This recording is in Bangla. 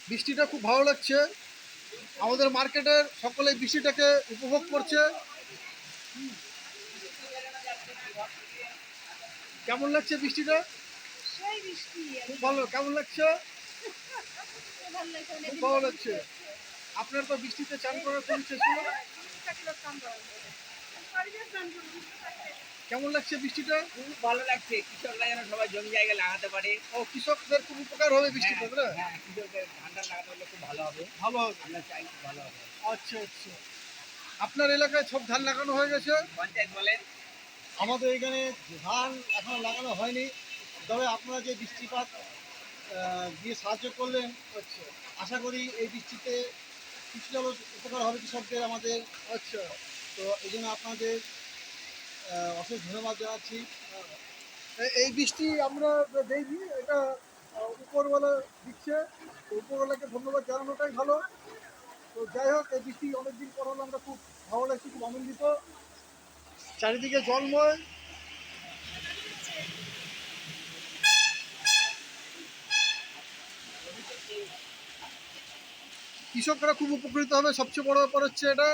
বৃষ্টিটা খুব ভালো লাগছে, আমাদের মার্কেটের সকলে বৃষ্টিটাকে উপভোগ করছে। কেমন লাগছে বৃষ্টিটা? খুব ভালো। কেমন লাগছে? খুব ভালো লাগছে। আপনার তো বৃষ্টিতে চান করার খুব ইচ্ছে ছিল। কেমন লাগছে বৃষ্টিটা? খুব ভালো লাগছে, কৃষকরা যেন সবাই জমি জায়গা লাগাতে পারে। ও, কৃষকদের খুব উপকার হবে বৃষ্টিটা, তাই না? হ্যাঁ, কৃষকদের ধান টান লাগাতে পারলে খুব ভালো হবে। ভালো হবে। আমরা চাই খুব ভালো হবে। আচ্ছা আচ্ছা। আপনার এলাকায় সব ধান লাগানো হয়ে গেছে? পঞ্চায়েত বলেন। আমাদের এখানে ধান এখনো লাগানো হয়নি, তবে আপনারা যে বৃষ্টিপাত দিয়ে সাহায্য করলেন, আচ্ছা, আশা করি এই বৃষ্টিতে কিছুটা হলেও উপকার হবে কৃষকদের আমাদের। আচ্ছা, তো এই জন্য আপনাদের অশেষ ধন্যবাদ জানাচ্ছি। এই বৃষ্টি আমরা দেইনি, এটা উপরওয়ালা দিচ্ছে, তো উপরওয়ালাকে ধন্যবাদ জানানোটাই ভালো। তো যাই হোক, এই বৃষ্টি অনেকদিন পর হলো, আমরা খুব ভালো লাগছে, খুব আনন্দিত, চারিদিকে জলময়। কৃষকরা খুব উপকৃত হবে, সবচেয়ে বড় ব্যাপার হচ্ছে এটা।